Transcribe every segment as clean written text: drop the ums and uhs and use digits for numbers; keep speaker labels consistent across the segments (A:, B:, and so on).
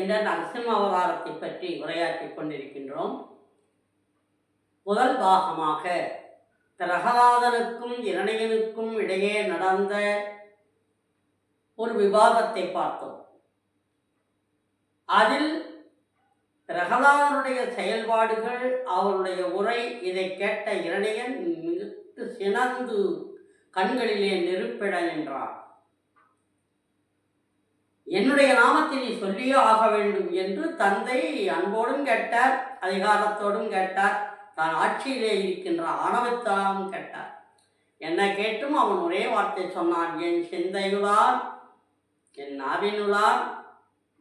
A: இருக்கின்ற நரசிம்ம அவதாரத்தை பற்றி உரையாற்றிக் கொண்டிருக்கின்றோம். முதல் பாகமாக பிரகலாதனுக்கும் இரணியனுக்கும் இடையே நடந்த ஒரு விவாதத்தை பார்த்தோம். அதில் பிரகலாதனுடைய செயல்பாடுகள், அவருடைய உரை, இதை கேட்ட இரணியன் சினந்து கண்களிலே நெருப்பிட நின்றார். என்னுடைய நாமத்தை நீ சொல்லியே ஆக வேண்டும் என்று தந்தை அன்போடும் கேட்டார், அதிகாரத்தோடும் கேட்டார், தான் ஆட்சியிலே இருக்கின்ற ஆணவத்தாலும் கேட்டார். என்ன கேட்டும் அவன் ஒரே வார்த்தை சொன்னான், என் சிந்தையுளார், என் நாவினுளார்,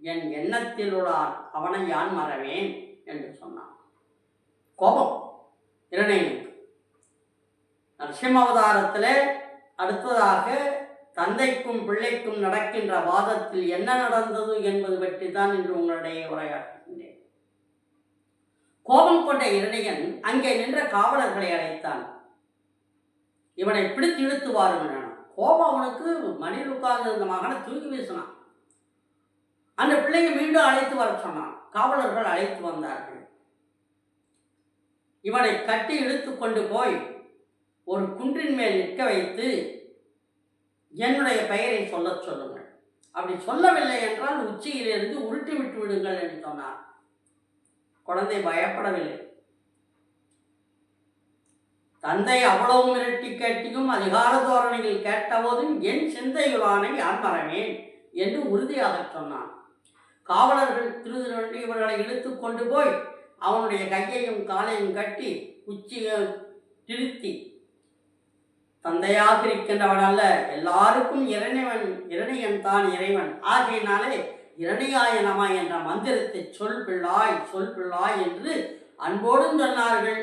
A: என் எண்ணத்திலுளார் அவனை யான் மறவேன் என்று சொன்னான். கோபம் இரணையனுக்கு. நரசிம்ம அவதாரத்தில் அடுத்ததாக தந்தைக்கும் பிள்ளைக்கும் நடக்கின்ற வாதத்தில் என்ன நடந்தது என்பது பற்றி தான் இன்று உங்களிடையே உரையாற்றுகின்றேன். கோபம் கொண்ட இரணியன் அங்கே நின்ற காவலர்களை அழைத்தான். இவனை பிடித்து இழுத்து வாருங்கள். கோபம் அவனுக்கு மணியில் உட்கார்ந்து இருந்த மகனை தூக்கி வீசினான். அந்த பிள்ளையை மீண்டும் அழைத்து வர சொன்னான். காவலர்கள் அழைத்து வந்தார்கள். இவனை கட்டி இழுத்து கொண்டு போய் ஒரு குன்றின் மேல் நிற்க வைத்து என்னுடைய பெயரை சொல்ல சொல்லுங்கள். அப்படி சொல்லவில்லை என்றால் உச்சியிலிருந்து உருட்டி விட்டு விடுங்கள் என்று சொன்னார். குழந்தை பயப்படவில்லை. தந்தை அவ்வளவு மிரட்டி கேட்டியும் அதிகார தோரணையில் கேட்டபோதும் என் சிந்தையுளானை யான் மறவேன் என்று உறுதியாக சொன்னான். காவலர்கள் திருதிரண்டு இவர்களை இழுத்து கொண்டு போய் அவனுடைய கையையும் காலையும் கட்டி உச்சியை திருத்தி, தந்தையாக இருக்கின்றவன் அல்ல, எல்லாருக்கும் இரணியன் தான் இறைவன், ஆகையினாலே இரணியாய நம என்ற மந்திரத்தை சொல் பிள்ளாய், சொல் பிள்ளாய் என்று அன்போடும் சொன்னார்கள்.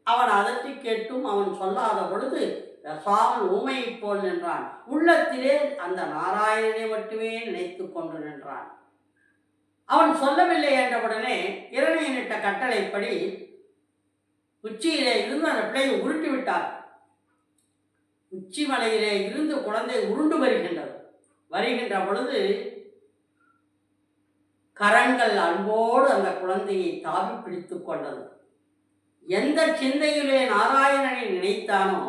A: அவன் அதற்றி கேட்டும் அவன் சொல்லாத பொழுது பேசாமல் ஊமையைப் போல் நின்றான். உள்ளத்திலே அந்த நாராயணனை மட்டுமே நினைத்து கொண்டு நின்றான். அவன் சொல்லவில்லை என்றவுடனே இரணியனிட்ட கட்டளைப்படி உச்சியிலே இருந்து அந்த பிள்ளையை உருட்டி விட்டார். உச்சி மலையிலே இருந்து குழந்தை உருண்டு வருகின்ற பொழுது கரங்கள் அன்போடு அந்த குழந்தையை தாவி பிடித்து கொண்டது. எந்த சிந்தையிலே நாராயணனை நினைத்தானோ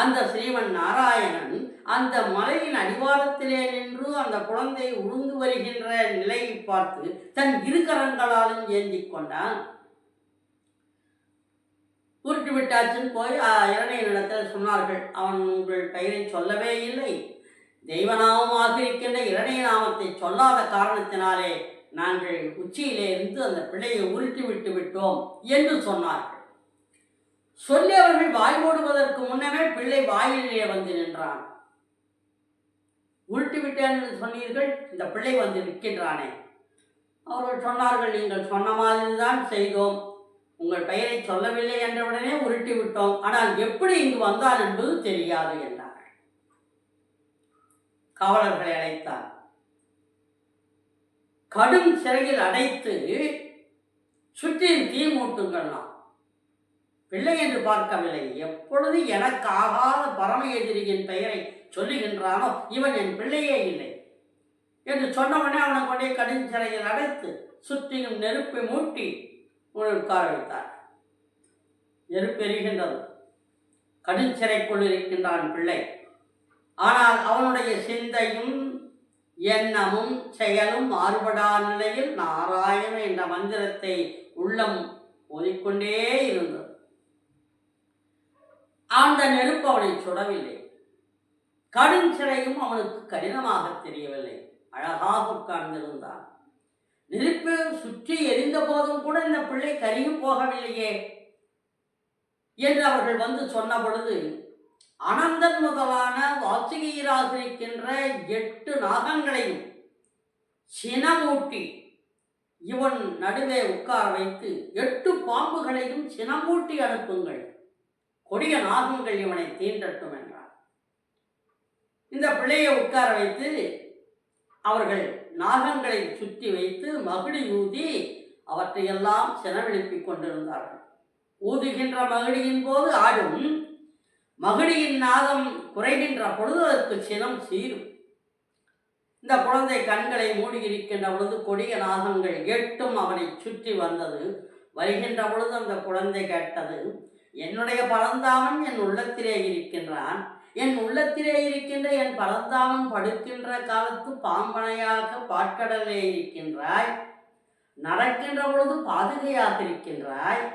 A: அந்த ஸ்ரீமன் நாராயணன் அந்த மலையின் அடிவாரத்திலே நின்று அந்த குழந்தை உருண்டு வருகின்ற நிலையை பார்த்து தன் இரு கரங்களாலும் ஏந்தி கொண்டான். உருட்டு விட்டாச்சுன்னு போய் இரணையனிடத்தில் சொன்னார்கள். அவன் உங்கள் பெயரை சொல்லவே இல்லை, தெய்வநாமமாக இருக்கின்ற இரணைய நாமத்தை சொல்லாத காரணத்தினாலே நாங்கள் உச்சியிலே இருந்து அந்த பிள்ளையை உருட்டி விட்டு விட்டோம் என்று சொன்னார்கள். சொல்லி அவர்கள் வாய் ஓடுவதற்கு முன்னமே பிள்ளை வாயிலே வந்து நின்றான். உருட்டி விட்டேன் என்று சொன்னீர்கள், இந்த பிள்ளை வந்து நிற்கின்றானே. அவர்கள் சொன்னார்கள், நீங்கள் சொன்ன மாதிரி தான் செய்தோம், உங்கள் பெயரை சொல்லவில்லை என்றவுடனே உருட்டி விட்டோம், ஆனால் எப்படி இங்கு வந்தான் என்பது தெரியாது என்றார்கள். காவலர்களை அழைத்தார். கடும் சிறையில் அடைத்து சுற்றில் தீ மூட்டுங்கள்லாம். பிள்ளை என்று பார்க்கவில்லை. எப்பொழுது எனக்கு ஆகாத பரம எதிரியின் பெயரை சொல்லுகின்றானோ இவன் என் பிள்ளையே இல்லை என்று சொன்னவனே அவனை கொண்டே கடும் சிறையில் அடைத்து சுற்றிலும் நெருப்பை மூட்டி உட்கார வைத்தார். நெருப்பெறுகின்றது. கடும் சிறைக்குள் இருக்கின்றான் பிள்ளை. ஆனால் அவனுடைய சிந்தையும் எண்ணமும் செயலும் மாறுபடா நிலையில் நாராயண என்ற மந்திரத்தை உள்ளம் ஓதிக்கொண்டே இருந்தது. அந்த நெருப்பு அவனை சுடவில்லை. கடும் சிறையும் அவனுக்கு கடினமாக தெரியவில்லை. அழகாக உட்கார்ந்திருந்தான். நெருப்பு சுற்றி எரிந்த போதும் கூட இந்த பிள்ளை கருகி போகவில்லையே என்று அவர்கள் வந்து சொன்ன பொழுது அனந்தன் முதலான வாசுகியராக இருக்கின்ற 8 நாகங்களையும் சினமூட்டி இவன் நடுவே உட்கார வைத்து 8 பாம்புகளையும் சினமூட்டி அனுப்புங்கள், கொடிய நாகங்கள் இவனை தீண்டட்டும் என்றார். இந்த பிள்ளையை உட்கார வைத்து அவர்கள் நாகங்களை சுற்றி வைத்து மகிழி ஊதி அவற்றையெல்லாம் சினவெழுப்பிக் கொண்டிருந்தார்கள். ஊதுகின்ற மகிழியின் போது ஆடும். மகிழியின் நாதம் குறைகின்ற பொழுது அதற்கு சினம் சீரும். இந்த குழந்தை கண்களை மூடியிருக்கின்ற பொழுது கொடிய நாகங்கள் 8ம் அவனை சுற்றி வந்தது. வருகின்ற பொழுது அந்த குழந்தை கேட்டது, என்னுடைய பரந்தாமன் என் உள்ளத்திலே இருக்கின்றான். என் உள்ளத்திலே இருக்கின்ற என் பரந்தாமன் படுக்கின்ற காலத்து பாம்பனையாக பாற்கடலே இருக்கின்றாய். நடக்கின்ற பொழுது பாதுகையாக இருக்கின்றாய்.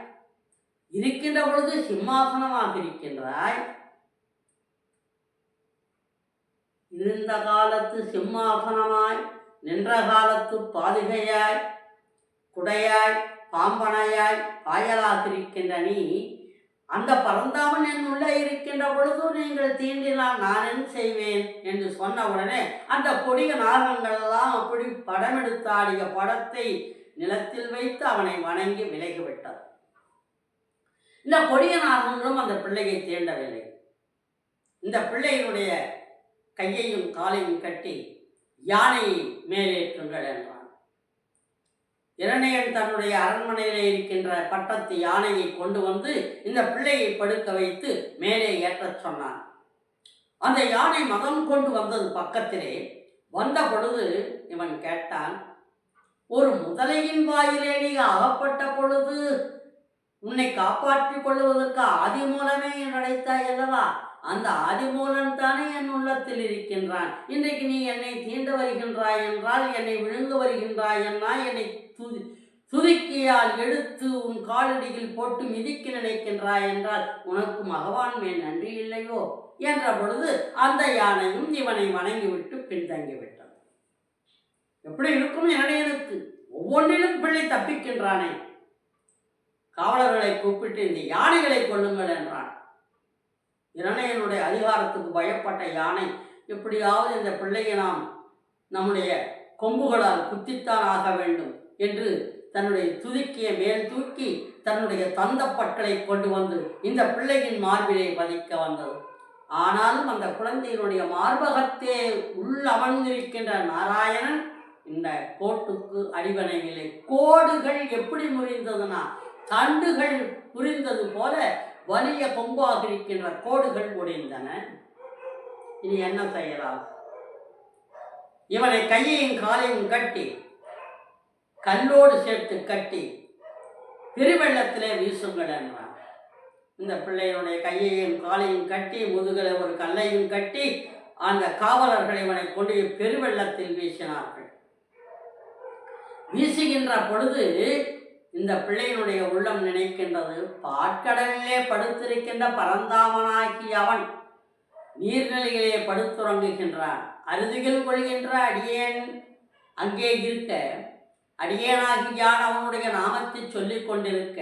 A: இருக்கின்ற பொழுது சிம்மாசனமாக இருக்கின்றாய். இருந்த காலத்து சிம்மாசனமாய், நின்ற காலத்து பாதுகையாய், குடையாய், பாம்பனையாய், பாயலாக இருக்கின்ற நீ அந்த பரந்தாமன் என் உள்ளே இருக்கின்ற பொழுது நீங்கள் தீண்டினால் நான் என்ன செய்வேன் என்று சொன்ன உடனே அந்த கொடிய நாகங்களெல்லாம் அப்படி படமெடுத்தாடிய படத்தை நிலத்தில் வைத்து அவனை வணங்கி விலகிவிட்டார். இந்த கொடிய நாகங்களும் அந்த பிள்ளையை தீண்டவில்லை. இந்த பிள்ளையினுடைய கையையும் காலையும் கட்டி யானையை மேலேற்றுங்கள் என்றான். இரணையன் தன்னுடைய அரண்மனையிலே இருக்கின்ற பட்டத்து யானையை கொண்டு வந்து இந்த பிள்ளையை படுக்க வைத்து மேலே ஏற்றச் சொன்னான். அந்த யானை மதம் கொண்டு வந்தது பக்கத்திலே. வந்த பொழுது இவன் கேட்டான், ஒரு முதலையின் வாயிலே நீ அகப்பட்ட பொழுது உன்னை காப்பாற்றிக் கொள்வதற்கு ஆதிமூலமே அழைத்தாய் அல்லவா? அந்த ஆதிமூலன் தானே என் உள்ளத்தில் இருக்கின்றான். இன்றைக்கு நீ என்னை தீண்ட வருகின்றாய் என்றால், என்னை விழுந்து வருகின்றாய் என்றால், என்னை துதிக்கியால் எடுத்து உன் காலடியில் போட்டு மிதிக்க நினைக்கின்றாய் என்றால் உனக்கு பகவான் மேல் நன்றி இல்லையோ என்ற பொழுது அந்த யானையும் இவனை வணங்கிவிட்டு பின்தங்கிவிட்டது. எப்படி இருக்கும் இரணையனுக்கு? ஒவ்வொன்றிலும் பிள்ளை தப்பிக்கின்றானே. காவலர்களை கூப்பிட்டு இந்த யானைகளை கொள்ளுங்கள் என்றான். இரணையனுடைய அதிகாரத்துக்கு பயப்பட்ட யானை, எப்படியாவது இந்த பிள்ளையை நாம் நம்முடைய கொம்புகளால் குத்தித்தான் ஆக வேண்டும் என்று தன்னுடைய துதிக்கிய மேல் தூக்கி தன்னுடைய தந்த பற்களை கொண்டு வந்து இந்த பிள்ளையின் மார்பிலே பதிக்க வந்தது. ஆனாலும் அந்த குழந்தையினுடைய மார்பகத்தே உள்ளமர்ந்திருக்கின்ற நாராயணன் இந்த கோட்டுக்கு அடிபணிவில்லை. கோடுகள் எப்படி முறிந்ததுன்னா, தண்டுகள் புரிந்தது போல வலிய கொம்பாக இருக்கின்ற கோடுகள் உடைந்தன. இனி என்ன செய்யலாம்? இவனை கையையும் காலையும் கட்டி கல்லோடு சேர்த்து கட்டி பெருவெள்ளத்திலே வீசுங்கள் என்றான். இந்த பிள்ளையுடைய கையையும் காலையும் கட்டி முதுகில் ஒரு கல்லையும் கட்டி அந்த காவலர்கள் இவனை கொண்டு பெருவெள்ளத்தில் வீசினார்கள். வீசுகின்ற பொழுது இந்த பிள்ளையினுடைய உள்ளம் நினைக்கின்றது, பாற்கடலிலே படுத்திருக்கின்ற பரந்தாமனாகி அவன் நீர்நிலையிலே படுத்துறங்குகின்றான். அருதுகில் கொள்கின்ற அடியேன் அங்கே இருக்க, அடியேனாகி யான் அவனுடைய நாமத்தை சொல்லிக் கொண்டிருக்க,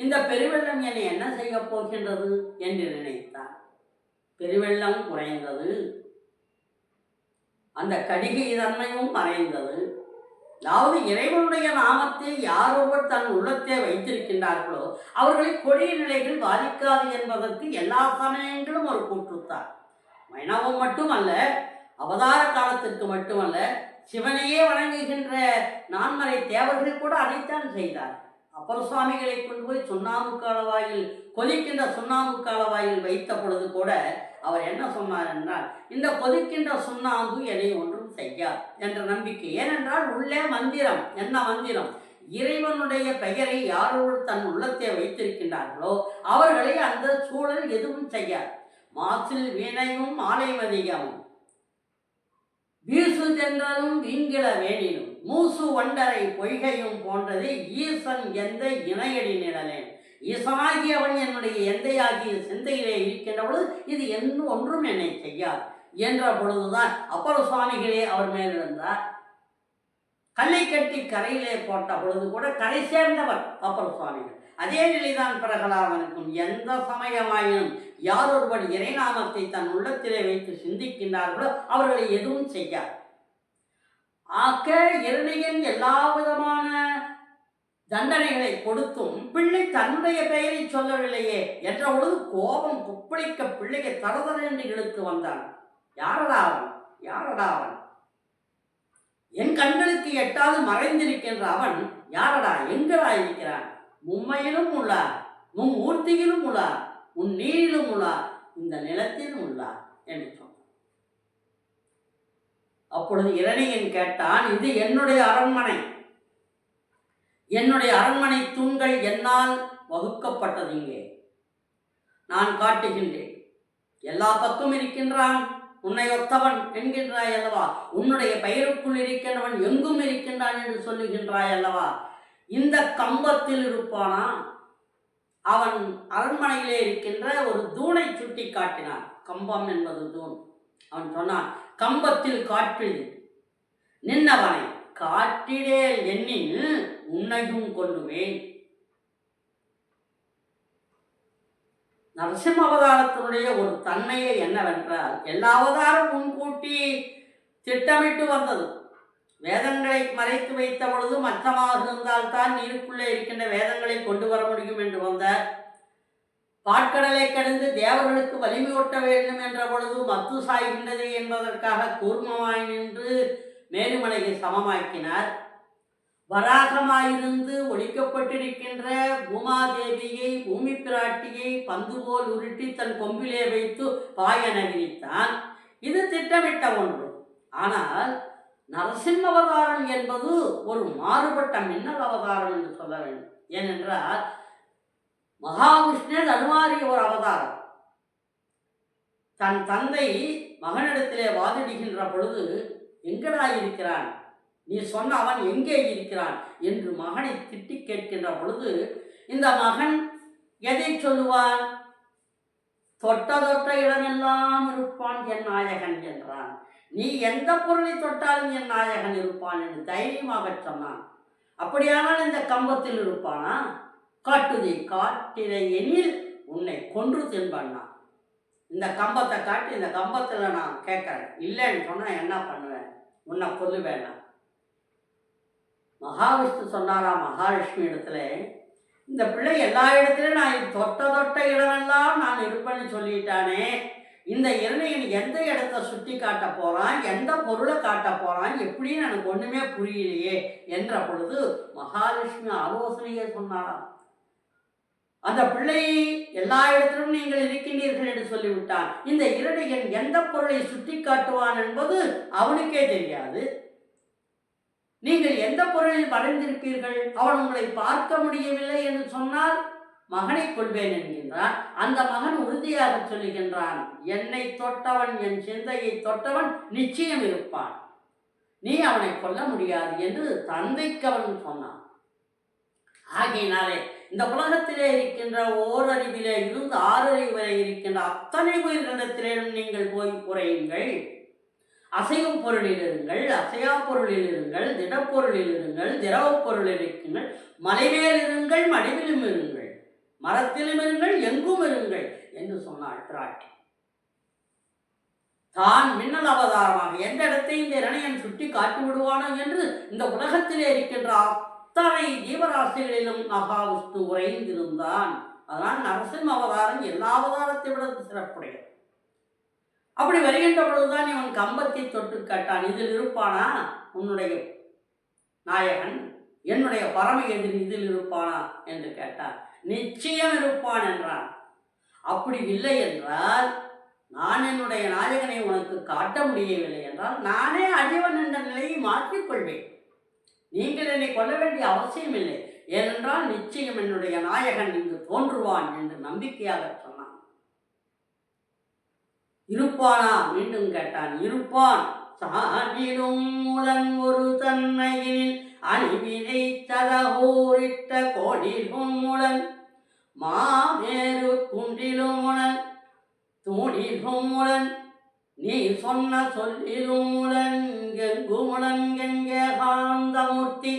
A: இந்த பெருவெள்ளம் என்னை என்ன செய்ய போகின்றது என்று நினைத்தான். பெருவெள்ளம் குறைந்தது. அந்த கடிகை தன்மையும் மறைந்தது. அதாவது இறைவனுடைய நாமத்தை யார் ஒருவர் தன் உள்ளத்தை வைத்திருக்கின்றார்களோ அவர்களை கொடிய நிலைகள் பாதிக்காது என்பதற்கு எல்லா சமயங்களும் ஒரு கூற்றுத்தான். வைணவம் மட்டுமல்ல, அவதார காலத்திற்கு மட்டுமல்ல, சிவனையே வணங்குகின்ற நான்மறை தேவர்கள் கூட அதைத்தான் செய்தார். அப்பர் சுவாமிகளை கொண்டு போய் சுண்ணாம்பு காலவாயில், கொதிக்கின்ற சுண்ணாம்பு காலவாயில் வைத்த பொழுது கூட அவர் என்ன சொன்னார் என்றால், இந்த கொதிக்கின்ற சுண்ணாம்பு என்னை ஒன்றும் செய்யார் என்ற நம்பிக்கை. ஏனென்றால் உள்ளே மந்திரம். என்ன மந்திரம்? இறைவனுடைய பெயரை யாரோடு தன் உள்ளத்தை வைத்திருக்கின்றார்களோ அவர்களை அந்த சூழல் எதுவும் செய்யார். மாசில் வீணையும் மாலைமதியமும் வீசு தென்றலும் வீங்கில வேணினும் மூசு வண்டரை பொய்கையும் போன்றது ஈசன் எந்த இணையடி நிழலேன். ஈசனாகியவன் என்னுடைய எந்தையாகிய சிந்தையிலே இருக்கின்ற பொழுது இது ஒன்றும் என்னை செய்யாது என்ற பொழுதுதான் அப்பர் சுவாமிகளே அவர் மேலிருந்தார். கல்லை கட்டி கரையிலே போட்ட பொழுது கூட கரை சேர்ந்தவர் அப்பர் சுவாமிகள். அதே நிலைதான் பிரகலாதனுக்கும். எந்த சமயமாயினும் யாரொருவர் இறைநாமத்தை தன் உள்ளத்திலே வைத்து சிந்திக்கின்றார்களோ அவர்களை எதுவும் செய்யார். ஆக்க இரணையன் எல்லா விதமான தண்டனைகளை கொடுத்தும் பிள்ளை தன்னுடைய பெயரை சொல்லவில்லையே என்ற பொழுது கோபம் கொப்பளிக்க பிள்ளையை தரதர என்று இழுத்து வந்தான். யாரடா அவன்? யாரடா அவன்? என் கண்களுக்கு எட்டாது மறைந்திருக்கின்ற அவன் யாரடா? எங்கடா இருக்கிறான்? மும்மையிலும் உள்ளார், மும்மூர்த்தியிலும் உள்ளார், உன் நீரிலும் உள்ளார், இந்த நிலத்திலும் உள்ளார் என்று சொன்னார். அப்பொழுது இரணியன் கேட்டான், இது என்னுடைய அரண்மனை, என்னுடைய அரண்மனை தூண்கள் என்னால் வகுக்கப்பட்டது, இங்கே நான் காட்டுகின்றேன். எல்லா பக்கம் இருக்கின்றான் உன்னை ஒத்தவன் என்கின்றாய் அல்லவா, உன்னுடைய பெயருக்குள் இருக்கின்றவன் எங்கும் இருக்கின்றான் என்று சொல்லுகின்றாய் அல்லவா, இந்த கம்பத்தில் இருப்பானா? அவன் அரண்மனையிலே இருக்கின்ற ஒரு தூணை சுட்டி காட்டினான். கம்பம் என்பது தூண். அவன் சொன்னான், கம்பத்தில் காற்றில் நின்னவனை காட்டிடேல் எண்ணில் உன்னையும் கொள்ளுவேன். நரசிம்ம அவதாரத்தினுடைய ஒரு தன்மையை என்னவென்றால், எல்லா அவதாரம் முன்கூட்டி திட்டமிட்டு வந்தது. வேதங்களை மறைத்து வைத்த பொழுது மச்சமாக இருந்தால்தான் நீருக்குள்ளே இருக்கின்ற வேதங்களை கொண்டு வர முடியும் என்று வந்தார். பாட்கடலை கடந்து தேவர்களுக்கு வலிமையூட்ட வேண்டும் என்ற பொழுது மத்து சாய்கின்றது என்பதற்காக கூர்மமாய் நின்று மேருமலையை சமமாக்கினார். வராகமாயிருந்து ஒழிக்கப்பட்டிருக்கின்ற பூமாதேவியை, பூமி பிராட்டியை பந்து போல் உருட்டி தன் கொம்பிலே வைத்து பாயன விரித்தான். இது திட்டமிட்ட ஒன்று. ஆனால் நரசிம்ம அவதாரம் என்பது ஒரு மாறுபட்ட மின்னல் அவதாரம் என்று சொல்ல வேண்டும். ஏனென்றால் மகாவிஷ்ணு தனுமாறிய ஒரு அவதாரம். தன் தந்தை மகனிடத்திலே வாதிடுகின்ற பொழுது, எங்கடா இருக்கிறான், நீ சொன்ன அவன் எங்கே இருக்கிறான் என்று மகனை திட்டி கேட்கின்ற பொழுது, இந்த மகன் எதை சொல்லுவான்? தொட்ட தொட்ட இடமெல்லாம் இருப்பான் என் நாயகன் என்றான். நீ எந்த பொருளை தொட்டாலும் என் நாயகன் இருப்பான் என்று தைரியமாக சொன்னான். அப்படியானால் இந்த கம்பத்தில் இருப்பானா? காட்டுதை காட்டிலை எனில் உன்னை கொன்று தின்பண்ணா. இந்த கம்பத்தை காட்டி, இந்த கம்பத்தில் நான் கேட்குறேன், இல்லைன்னு சொன்னால் என்ன பண்ணுவேன்? உன்னை கொல்லுவேன். மகாவிஷ்ணு சொன்னாராம் மகாலட்சுமி இடத்துல, இந்த பிள்ளை எல்லா இடத்துலையும் நான் தொட்ட தொட்ட இடமெல்லாம் நான் இருப்பேன்னு சொல்லிட்டானே, இந்த இரணையன் எந்த இடத்த சுட்டி காட்ட போகிறான், எந்த பொருளை காட்ட போகிறான், எப்படின்னு எனக்கு ஒன்றுமே புரியலையே என்ற பொழுது மகாலட்சுமி ஆலோசனையே சொன்னாராம். அந்த பிள்ளை எல்லா இடத்திலும் நீங்கள் இருக்கின்றீர்கள் என்று சொல்லிவிட்டான். இந்த இரணையன் எந்த பொருளை சுட்டி காட்டுவான் என்பது அவனுக்கே தெரியாது. நீங்கள் எந்த பொருளில் மறைந்திருப்பீர்கள், அவன் உங்களை பார்க்க முடியவில்லை என்று சொன்னால் மகனை கொள்வேன் என்கின்றான். அந்த மகன் உறுதியாக சொல்லுகின்றான், என்னை தொட்டவன், என் சிந்தையை தொட்டவன் நிச்சயம் இருப்பான், நீ அவனை கொல்ல முடியாது என்று தந்தைக்கு அவன் சொன்னான். ஆகையினாலே இந்த உலகத்திலே இருக்கின்ற ஓரறிவிலே இருந்து 6 அறிவு வரை இருக்கின்ற அத்தனை உயிர்களிடத்திலும் நீங்கள் போய் குறையுங்கள். அசையும் பொருளில் இருங்கள், அசையா பொருளில் இருங்கள், திடப்பொருளில் இருங்கள், திரவ பொருளில் இருக்குங்கள், மலைமேல் இருங்கள், மடிவிலும் இருங்கள், மரத்திலும் இருங்கள், எங்கும் இருங்கள் என்று சொன்னாள் பிராட்டி. தான் மின்னல் அவதாரமாக எந்த இடத்தையும் இந்த இரணையன் சுட்டி காட்டி விடுவானோ என்று இந்த உலகத்திலே இருக்கின்ற அத்தனை ஜீவராசிகளிலும் மகாவிஷ்ணு உறைந்திருந்தான். அதனால் நரசிம்ம அவதாரம் எல்லா அவதாரத்தை விட சிறப்புடையது. அப்படி வருகின்ற பொழுதுதான் இவன் கம்பத்தை தொட்டு கேட்டான், இதில் இருப்பானா உன்னுடைய நாயகன், என்னுடைய பரம எதிரி இதில் இருப்பானா என்று கேட்டான். நிச்சயம் இருப்பான் என்றான். அப்படி இல்லை என்றால், நான் என்னுடைய நாயகனை உனக்கு காட்ட முடியவில்லை என்றால் நானே அடியவன் என்ற நிலையை மாற்றிக்கொள்வேன். நீங்கள் என்னை கொள்ள வேண்டிய அவசியம் இல்லை. ஏனென்றால் நிச்சயம் என்னுடைய நாயகன் இங்கு தோன்றுவான் என்று நம்பிக்கையாக சொன்னான். இருப்பானா? மீண்டும் கேட்டான். இருப்பான். சானிலும் மூலன் ஒரு தன்மையில் அணிவினை ததகோரிட்ட கோடிலும் முழன் மாமேறு குன்றிலும் முழன் தூணிலும் முழன் நீ சொன்ன சொல்லிலும் முழன் எங்கு முழன் எங்கே காந்தமூர்த்தி.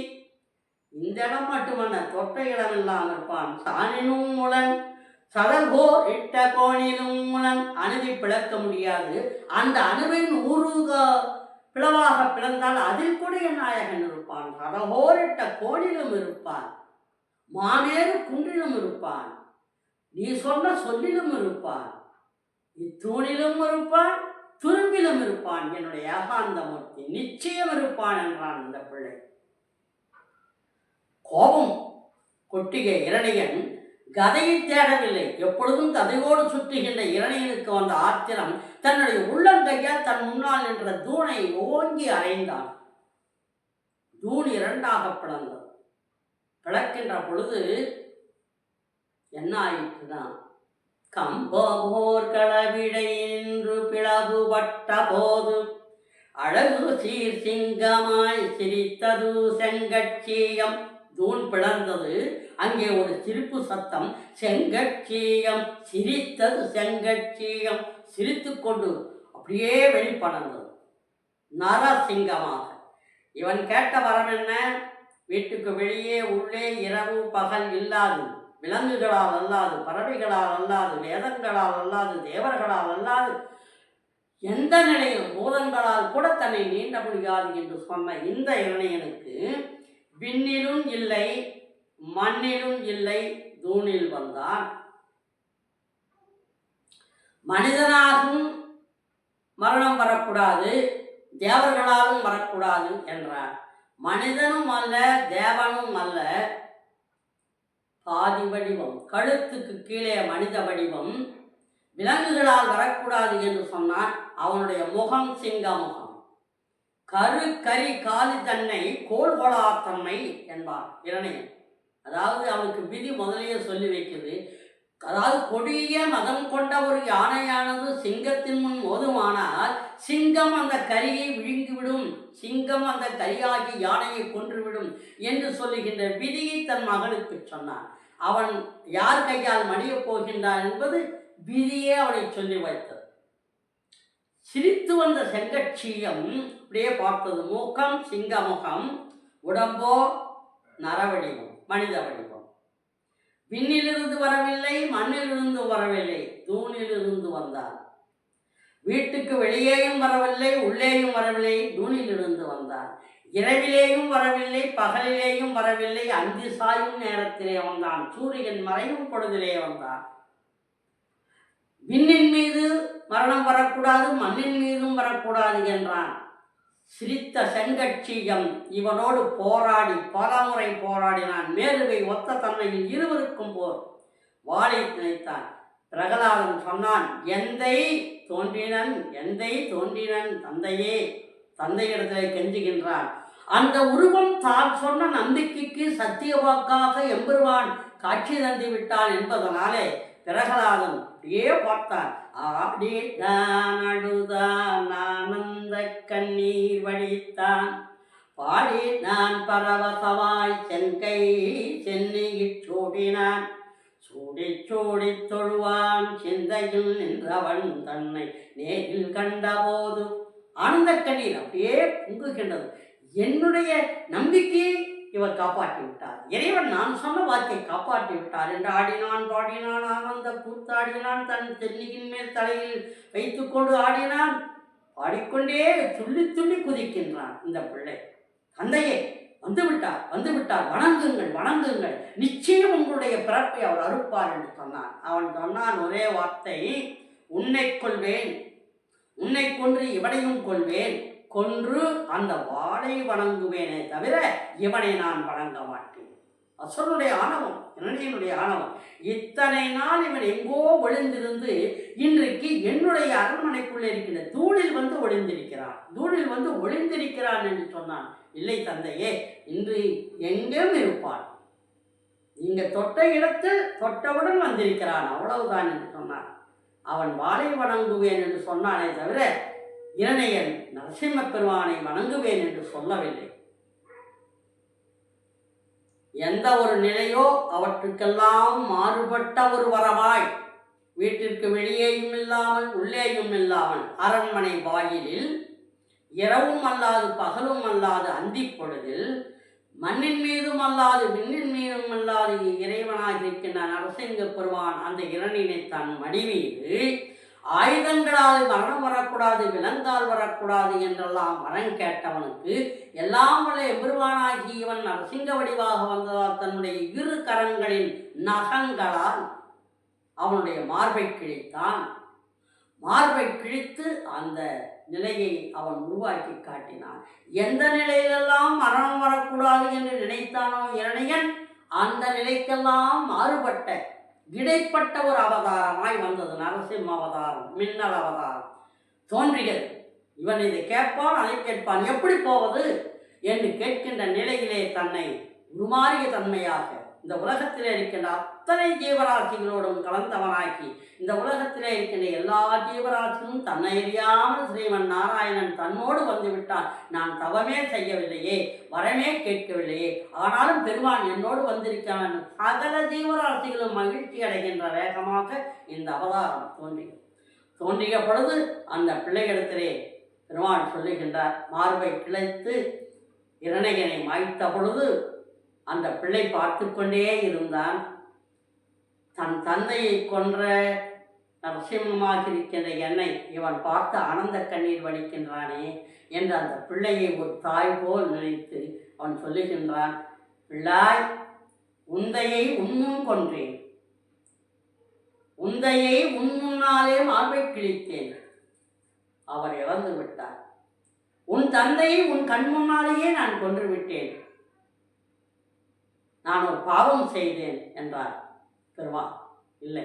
A: இந்த இடம் மட்டுமல்ல, தொட்ட இடமெல்லாம் இருப்பான். சானினும் முழன் சதகோ இட்ட கோணிலும் முழன். அணுவை பிளக்க முடியாது. அந்த அணுவின் பிளவாக பிளந்தால் அதில் கூட என் நாயகன் இருப்பான். சதகோரிட்ட கோணிலும் இருப்பான், மாமேறு குன்றிலும் இருப்பான், நீ சொன்ன சொல்லிலும் இருப்பான், இத்தூணிலும் இருப்பான், துரும்பிலும் இருப்பான். என்னுடைய ஏகாந்தமூர்த்தி நிச்சயம் இருப்பான் என்றான் இந்த பிள்ளை. கோபம் கொட்டிய இரணியன் கதையை தேடவில்லை. எப்பொழுதும் கதையோடு சுற்றுகின்ற இரணியனுக்கு வந்த ஆத்திரம் தன்னுடைய உள்ளங்கையால் தன் முன்னால் நின்ற தூணை ஓங்கி அறைந்தான். தூண் இரண்டாக பிளந்தது. பிளக்கின்ற பொழுது என்ன ஆயிற்றுனா, கம்போர் களவிடை என்று பிளவுபட்ட போது அழகு சீர் சிங்கமாய் சிரித்தது செங்கட்சியம். தூண் பிளந்தது. அங்கே ஒரு சிரிப்பு சத்தம். செங்கட்சியம் சிரித்தது. செங்கட்சியம் சிரித்து கொண்டு அப்படியே வெளிப்படந்தது நரசிங்கமாக. இவன் கேட்ட வரம் என்ன? வீட்டுக்கு வெளியே உள்ளே இரவு பகல் இல்லாது, விலங்குகளால் அல்லாது, பறவைகளால் அல்லாது, வேதங்களால் அல்லாது, தேவர்களால் அல்லாது, எந்த நிலையும் பூதங்களால் கூட தன்னை நீண்ட முடியாது என்று சொன்ன இந்த இரணியனுக்கு விண்ணிலும் இல்லை மண்ணிலும் இல்லை தூணில் வந்தான். மனிதனாகவும் மரணம் வரக்கூடாது, தேவர்களாலும் வரக்கூடாது என்றார். மனிதனும் அல்ல, தேவனும் அல்ல, பாதி வடிவம், கழுத்துக்கு கீழே மனித வடிவம், விலங்குகளால் வரக்கூடாது என்று சொன்னான். அவனுடைய முகம் சிங்க முகம், கரி காலி தன்னை கோள்கொளா தன்மை என்பார் இரணியன். அதாவது அவனுக்கு விதி முதலையே சொல்லி வைக்குது. அதாவது கொடிய மதம் கொண்ட ஒரு யானையானது சிங்கத்தின் முன் மோதுமானால் சிங்கம் அந்த கரியை விழுங்கிவிடும், சிங்கம் அந்த கரியாகி யானையை கொன்றுவிடும் என்று சொல்லுகின்ற விதியை தன் மகனுக்கு சொன்னான். அவன் யார் கையால் மடியப் போகின்றான் என்பது விதியே அவனை சொல்லி வைத்தது. சிரித்து வந்த செங்கட்சியம் அப்படியே பார்த்தது. முகம் சிங்க முகம், உடம்போ நரவடிவம், மனித வடிவம். விண்ணிலிருந்து வரவில்லை, மண்ணிலிருந்து வரவில்லை, தூணிலிருந்து வந்தார். வீட்டுக்கு வெளியேயும் வரவில்லை, உள்ளேயும் வரவில்லை, தூணிலிருந்து வந்தார். இரவிலேயும் வரவில்லை, பகலிலேயும் வரவில்லை, அந்தி சாயும் நேரத்திலே வந்தான். சூரியன் மறையும் பொழுதிலே வந்தான். விண்ணின் மீது மரணம் வரக்கூடாது, மண்ணின் மீதும் வரக்கூடாது என்றான். சிரித்த செங்கட்சியம் இவனோடு போராடி பலமுறை போராடினான். மேருவை ஒத்த தன்மையில் இருவருக்கும் போர். வாளை நினைத்தான். பிரகலாதன் சொன்னான், எந்தை தோன்றினன், எந்தை தோன்றினன், தந்தையே, தந்தையிடத்திலே கெஞ்சுகின்றான். அந்த உருவம் தான் சொன்ன நம்பிக்கைக்கு சத்திய வாக்காக எம்பெருமான் காட்சி தந்து விட்டான் என்பதனாலே பிரகலாதன் அப்படியே பார்த்தான். ஆடி நான் அழுதான், ஆனந்த கண்ணீர் வடித்தான், பாடி நான் பரவசமாய் செங்கை சென்னையிற் சூடினான், சூடி சூடி தொழுவான் சிந்தையில் நின்றவன் தன்னை நேரில் கண்டபோது. ஆனந்த கண்ணீர் அப்படியே பொங்குகின்றது. என்னுடைய நம்பிக்கையை இவர் காப்பாற்றி விட்டார், இறைவன் நான் சொன்ன வாக்கை காப்பாற்றி விட்டார் என்று ஆடினான், பாடினான், ஆனந்த கூத்தாடினான், தன் தென்னியின் மேல் தலையில் வைத்துக்கொண்டு ஆடினான். பாடிக்கொண்டே துள்ளி துள்ளி குதிக்கின்றான் இந்த பிள்ளை. தந்தையே வந்துவிட்டார், வந்துவிட்டார், வணங்குங்கள், வணங்குங்கள், நிச்சயம் உங்களுடைய பிறப்பை அவர் அறுப்பார் என்று சொன்னான். அவன் சொன்னான் ஒரே வார்த்தை, உன்னை கொள்வேன், உன்னை கொன்று இவனையும் கொள்வேன், கொன்று அந்த வாளை வணங்குவேனே தவிர இவனை நான் வணங்க மாட்டேன். அசுரனுடைய ஆணவம், இரணியனுடைய ஆணவம். இத்தனை நாள் இவன் எங்கோ ஒளிந்திருந்து இன்றைக்கு என்னுடைய அரண்மனைக்குள்ளே இருக்கின்ற தூணில் வந்து ஒளிந்திருக்கிறான், தூணில் வந்து ஒளிந்திருக்கிறான் என்று சொன்னான். இல்லை தந்தையே, இன்று எங்கும் இருப்பான், நீங்க தொட்ட இடத்தில் தொட்டவுடன் வந்திருக்கிறான், அவ்வளவுதான் என்று சொன்னான். அவன் வாளை வணங்குவேன் என்று சொன்னானே தவிர இரணியன் நரசிம்ம பெருமானை வணங்குவேன் என்று சொல்லவில்லை. எந்த ஒரு நிலையோ அவற்றுக்கெல்லாம் மாறுபட்ட ஒரு வரமாய், வீட்டிற்கு வெளியேயும் இல்லாமல் உள்ளேயும் இல்லாமல் அரண்மனை வாயிலில் இரவும் அல்லாது பகலும் அல்லாது அந்தி பொழுதில் மண்ணின் மீதும் அல்லாது விண்ணின் மீதும் அல்லாது இறைவனாக இருக்கின்ற நரசிங்க பெருமான் அந்த இரணியனை தன் மடி மீது ஆயுதங்களால் மரணம் வரக்கூடாது, விலங்கால் வரக்கூடாது என்றெல்லாம் வரம் கேட்டவனுக்கு எல்லாம் வல்ல எம்பெருமானாகி இவன் நரசிங்க வடிவாக வந்ததால் தன்னுடைய இரு கரங்களின் நகங்களால் அவனுடைய மார்பை கிழித்தான். மார்பை கிழித்து அந்த நிலையை அவன் உருவாக்கி காட்டினான். எந்த நிலையிலெல்லாம் மரணம் வரக்கூடாது என்று நினைத்தானோ இரணியன், அந்த நிலைக்கெல்லாம் மாறுபட்ட இடைப்பட்ட ஒரு அவதாரமாய் வந்தது நரசிம்ம அவதாரம், மின்னல் அவதாரம் தோன்றியது. இவன் இதை கேட்பான், அதை கேட்பான், எப்படி போவது என்று கேட்கின்ற நிலையிலே தன்னை உருமாறிய தன்மையாக இந்த உலகத்திலே இருக்கின்ற அத்தனை ஜீவராசிகளோடும் கலந்தவனாக்கி, இந்த உலகத்திலே இருக்கின்ற எல்லா ஜீவராசியும் தன்னை அறியாமல் ஸ்ரீமன் நாராயணன் தன்னோடு வந்துவிட்டான். நான் தவமே செய்யவில்லையே, வரமே கேட்கவில்லையே, ஆனாலும் பெருமான் என்னோடு வந்திருக்கிறான். சகல ஜீவராசிகளும் மகிழ்ச்சி அடைகின்ற வேகமாக இந்த அவதாரம் தோன்றிய பொழுது அந்த பிள்ளைகளிடத்திலே பெருமான் சொல்லுகின்றார், மார்பை கிளைத்து இரணையனை மாய்த்த பொழுது அந்த பிள்ளை பார்த்து கொண்டே இருந்தான். தன் தந்தையை கொன்ற நரசிம்மமாக இருக்கின்ற என்னை இவன் பார்த்து ஆனந்த கண்ணீர் வடிக்கின்றானே என்று அந்த பிள்ளையை ஒரு தாய் போல் நினைத்து அவன் சொல்லுகின்றான், பிள்ளாய், உந்தையை உன்முன் கொன்றேன், உந்தையை உன் முன்னாலே மார்பை கிழித்தேன், அவர் இறந்து விட்டார். உன் தந்தையை உன் கண் முன்னாலேயே நான் கொன்று விட்டேன், நான் ஒரு பாவம் செய்தேன் என்றார் பெருமாள். இல்லை,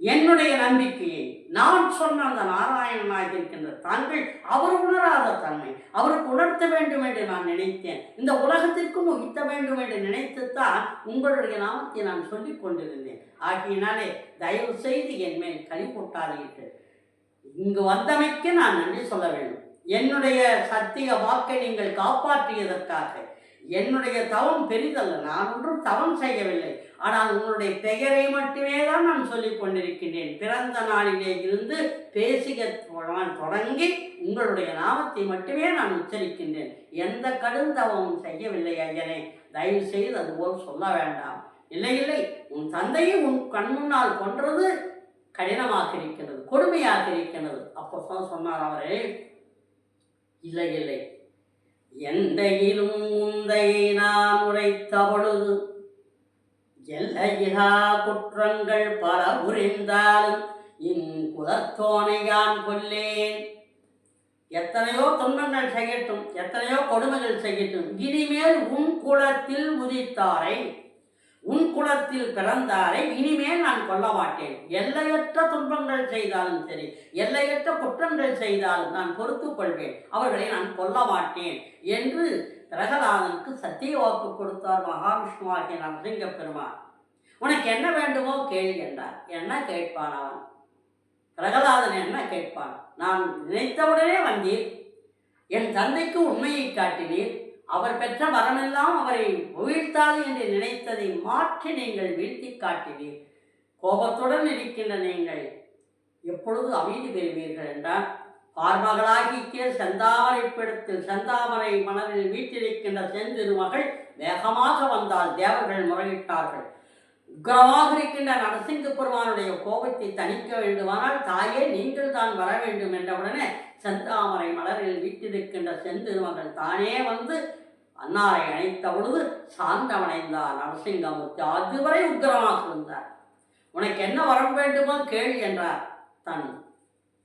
A: என்னுடைய நம்பிக்கையை நான் சொன்ன அந்த நாராயணனாக இருக்கின்ற தாங்கள் அவர் உணராத தன்மை அவருக்கு உணர்த்த வேண்டும் என்று நான் நினைத்தேன். இந்த உலகத்திற்கும் உயிர்த்த வேண்டும் என்று நினைத்துத்தான் உங்களுடைய நாமத்தை நான் சொல்லிக் கொண்டிருந்தேன். ஆகியனாலே தயவு செய்து என் மேல் கழி போட்டாதீர்கள். இங்கு வந்தமைக்கு நான் நன்றி சொல்ல வேண்டும். என்னுடைய சத்திய வாக்கை நீங்கள் காப்பாற்றியதற்காக என்னுடைய தவம் பெரிதல்ல, நான் ஒன்றும் தவம் செய்யவில்லை. ஆனால் உங்களுடைய பெயரை மட்டுமே தான் நான் சொல்லிக் கொண்டிருக்கின்றேன். பிறந்த நாளிலே இருந்து பேசிய தொடங்கி உங்களுடைய நாமத்தை மட்டுமே நான் உச்சரிக்கின்றேன். எந்த கடுந்தவமும் செய்யவில்லை ஐயனே, தயவு செய்து அதுபோல் சொல்ல வேண்டாம். இல்லை இல்லை, உன் தந்தையை உன் கண்முன்னால் கொன்றது கடினமாக இருக்கிறது, கொடுமையாக இருக்கிறது. அப்போ சொன்னார் அவரே, இல்லை இல்லை, எந்தையிலும் முந்தையை நான் உரைத்த பொழுது எல்லையிலா குற்றங்கள் பல புரிந்தாலும் இன் குலத்தோனை யான் கொல்லேன். எத்தனையோ துன்பங்கள் செய்யட்டும், எத்தனையோ கொடுமைகள் செய்யட்டும், இனிமேல் உன் குலத்தில் உதித்தாரை, உன் குலத்தில் பிறந்தாரை இனிமேல் நான் கொல்ல மாட்டேன். எல்லையற்ற துன்பங்கள் செய்தாலும் சரி, எல்லையற்ற குற்றங்கள் செய்தாலும் நான் பொறுத்து கொள்வேன், அவர்களை நான் கொல்ல மாட்டேன் என்று பிரகலாதனுக்கு சத்திய வாக்கு கொடுத்தார் மகாவிஷ்ணுவாகிய நரசிங்க பெருமான். உனக்கு என்ன வேண்டுமோ கேள் என்றார். என்ன கேட்பான் அவன்? பிரகலாதன் என்ன கேட்பான்? நான் நினைத்தவுடனே வந்தீர், என் தந்தைக்கு உண்மையை காட்டினீர், அவர் பெற்ற வரமெல்லாம் அவரை வீழ்த்தாது என்று நினைத்ததை மாற்றி நீங்கள் வீழ்த்தி காட்டினீர். கோபத்துடன் இருக்கின்ற நீங்கள் எப்பொழுது அமைதி பெறுவீர்கள் என்றால், பார்மகளாகிய செந்தாமரை பிடத்தில் செந்தாமரை மனதில் வீட்டிருக்கின்ற செந்திருமகள் வேகமாக வந்தால் தேவர்கள் முறையிட்டார்கள். உக்ரமாக இருக்கின்ற நரசிங்க பெருமானுடைய கோபத்தை தணிக்க வேண்டுமானால் தாயே நீங்கள் தான் வர வேண்டும் என்றவுடனே செந்தாமரை மலரில் வீட்டிருக்கின்ற செந்திருமகள் தானே வந்து அன்னாரை அணைத்த பொழுது சாந்தமடைந்தார் நரசிங்கமூர்த்தி. அதுவரை உக்கிரமாக இருந்தார். உனக்கு என்ன வரம் வேண்டுமோ கேள் என்றார். தன்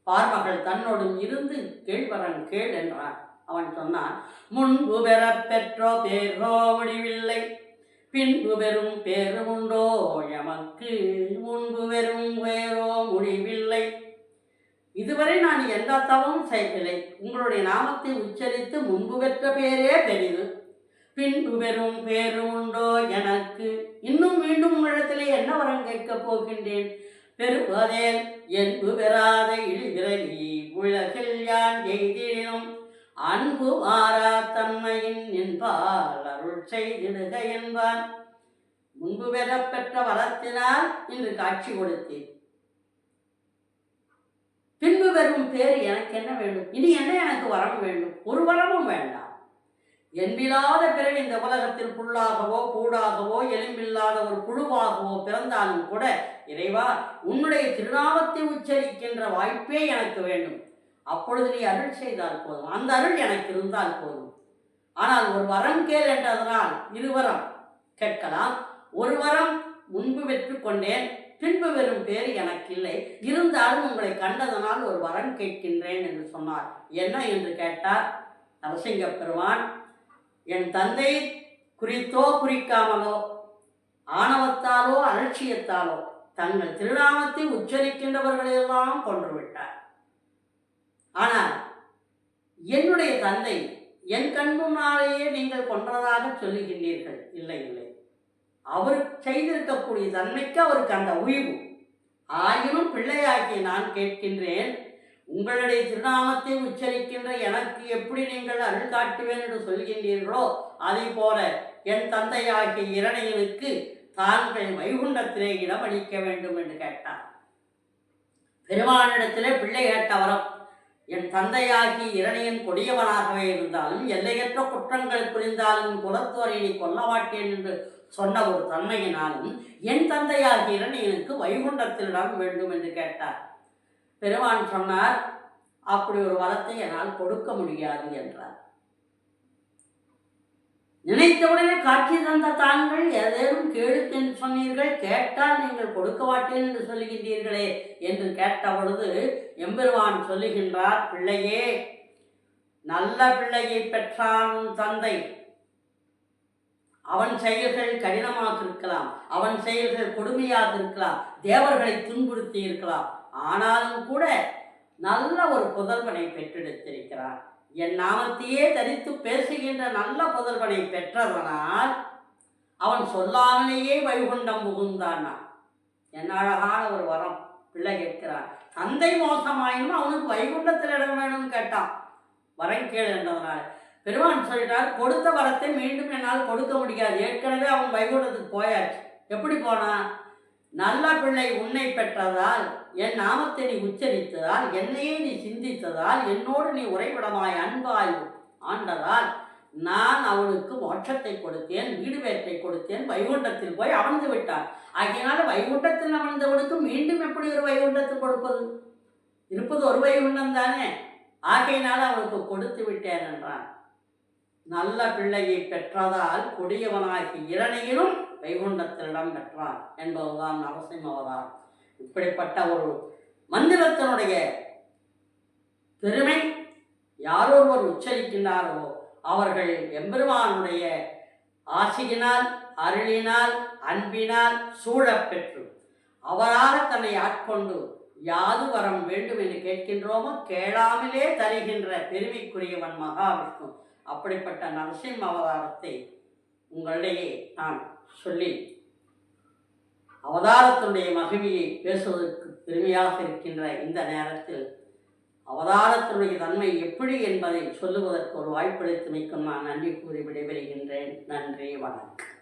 A: பார்மகள் தன்னோடும் இருந்து கேள்வரன் கேள் என்றான். அவன் சொன்னான், முன்பு பெற பெற்றோ பேரோ முடிவில்லை, பின்பு பெறும் பேருமுண்டோ எமக்கு, முன்பு பெறும் பேரோ முடிவில்லை. இதுவரை நான் எந்த தவமும் செய்யவில்லை. உங்களுடைய நாமத்தை உச்சரித்து முன்பு பெற்ற பேரே பெரிது, பின்பு பெறும் பேருமுண்டோ எனக்கு. இன்னும் மீண்டும் உங்களிடத்திலே என்ன வரம் கேட்கப் போகின்றேன்? பெறுவதேல் என்பு பெறாத இழிவிரலி உலகில் யான் எய்தினும் அன்பு மாறா தன்மையின் என்பால் அருள் செய்திடுக என்பான். முன்பு பெறப்பெற்ற வரத்தினால் இன்று காட்சி கொடுத்தேன். பின்பு பெறும் பேர் எனக்கு என்ன வேண்டும்? இனி என்ன எனக்கு வரம் வேண்டும்? ஒரு வரமும் வேண்டாம். என்பில்லாத பிறகு இந்த உலகத்தில் புல்லாகவோ கூடாகவோ எலும்பில்லாத ஒரு புழுவாகவோ பிறந்தாலும் கூட இறைவா, உன்னுடைய திருநாமத்தை உச்சரிக்கின்ற வாய்ப்பே எனக்கு வேண்டும். அப்பொழுது நீ அருள் செய்தால் போதும், அந்த அருள் எனக்கு இருந்தால் போதும். ஆனால் ஒரு வரம் கேள் என்றதனால் இருவரம் கேட்கலாம். ஒரு வரம் முன்பு பெற்றுக்கொண்டேன், பின்பு வெறும் பேர் எனக்கு இல்லை, இருந்தாலும் உங்களை கண்டதனால் ஒரு வரம் கேட்கின்றேன் என்று சொன்னார். என்ன என்று கேட்டார் நரசிங்க பெருமான். என் தந்தை குறித்தோ குறிக்காமலோ ஆணவத்தாலோ அலட்சியத்தாலோ தங்கள் திருநாமத்தை உச்சரிக்கின்றவர்களெல்லாம் கொன்று விட்டார். ஆனால் என்னுடைய தந்தை என் கண் முன்னாலேயே நீங்கள் கொன்றதாக சொல்லுகின்றீர்கள். இல்லை இல்லை, அவர் செய்திருக்கக்கூடிய தன்மைக்கு அவருக்கு அந்த உய்வு. ஆயினும் பிள்ளையாகிய நான் கேட்கின்றேன், உங்களுடைய திருநாமத்தை உச்சரிக்கின்ற எனக்கு எப்படி நீங்கள் அருள் காட்டுவேன் என்று சொல்கின்றீர்களோ அதே போல என் தந்தையாகிய இரணையனுக்கு தாங்கள் வைகுண்டத்திலே இடம் அளிக்க வேண்டும் என்று கேட்டார். பெருமானிடத்திலே பிள்ளை கேட்ட வரம், என் தந்தையாகி இரணையன் கொடியவனாகவே இருந்தாலும் எல்லையற்ற குற்றங்கள் புரிந்தாலும் குலத்தோரை நீ கொல்ல மாட்டேன் என்று சொன்ன ஒரு தன்மையினாலும் என் தந்தையாகி இரணையனுக்கு வைகுண்டத்திலிடம் வேண்டும் என்று கேட்டார். பெருமான் சொன்னார், அப்படி ஒரு வரத்தை என்னால் கொடுக்க முடியாது என்றார். நினைத்தவுடனே காட்சி தந்த தாங்கள் ஏதேனும் கேளுக்கு என்று சொன்னீர்கள், கேட்டால் நீங்கள் கொடுக்க மாட்டேன் என்று சொல்லுகின்றீர்களே என்று கேட்ட பொழுது எம்பெருமான் சொல்லுகின்றார், பிள்ளையே, நல்ல பிள்ளையை பெற்றான் தந்தை. அவன் செயல்கள் கடினமாக இருக்கலாம், அவன் செயல்கள் கொடுமையாக இருக்கலாம், தேவர்களை துன்புறுத்தி இருக்கலாம். ஆனாலும் கூட நல்ல ஒரு புதல்வனை பெற்றெடுத்திருக்கிறான். என் நாமத்தையே தரித்து பேசுகின்ற நல்ல புதல்வனை பெற்றதனால் அவன் சொல்லாமலேயே வைகுண்டம் புகுந்தான். என்ன அழகான ஒரு வரம் பிள்ளை கேட்கிறான். தந்தை மோசமாயினும் அவனுக்கு வைகுண்டத்தில் இடம் வேணும்னு கேட்டான். வரம் கேளு என்றதனால் பெருமான் சொல்லிட்டார், கொடுத்த வரத்தை மீண்டும் என்னால் கொடுக்க முடியாது. ஏற்கனவே அவன் வைகுண்டத்துக்கு போயாச்சு. எப்படி போனான்? நல்ல பிள்ளை உன்னை பெற்றதால், என் நாமத்தை நீ உச்சரித்ததால், என்னையே நீ சிந்தித்ததால், என்னோடு நீ உறைவிடமாய் அன்பாய் ஆண்டதால் நான் அவனுக்கு மோட்சத்தை கொடுத்தேன், வீடு வேற்றை கொடுத்தேன், வைகுண்டத்தில் போய் அமர்ந்து விட்டான். ஆகையினால வைகுண்டத்தில் அமர்ந்தவனுக்கு மீண்டும் எப்படி ஒரு வைகுண்டத்தில் கொடுப்பது? இருப்பது ஒரு வைகுண்டம் தானே. ஆகையினால அவனுக்கு கொடுத்து விட்டேன் என்றான். நல்ல பிள்ளையை பெற்றதால் கொடியவனாகி இரணையிலும் வைகுண்டத்திலிடம் பெற்றான் என்பதுதான் நரசிம்ம அவதாரம். இப்படிப்பட்ட ஒரு மந்திரத்தினுடைய பெருமை யாரொருவர் உச்சரிக்கின்றாரோ அவர்கள் எம்பெருமானுடைய ஆசியினால், அருளினால், அன்பினால் சூழப்பெற்று அவரால் தன்னை ஆட்கொண்டு யாது வரம் வேண்டும் என்று கேட்கின்றோமோ கேளாமலே தருகின்ற பெருமைக்குரியவன் மகாவிஷ்ணு. அப்படிப்பட்ட நரசிம்ம அவதாரத்தை உங்களிடையே நான் சொல்லி அவதாரத்தினுடைய மகிமையை பேசுவதற்கு பெருமையாக இருக்கின்ற இந்த நேரத்தில் அவதாரத்தினுடைய தன்மை எப்படி என்பதை சொல்லுவதற்கு ஒரு வாய்ப்பளித்து மிக்க நான் நன்றி கூறி விடைபெறுகின்றேன். நன்றி, வணக்கம்.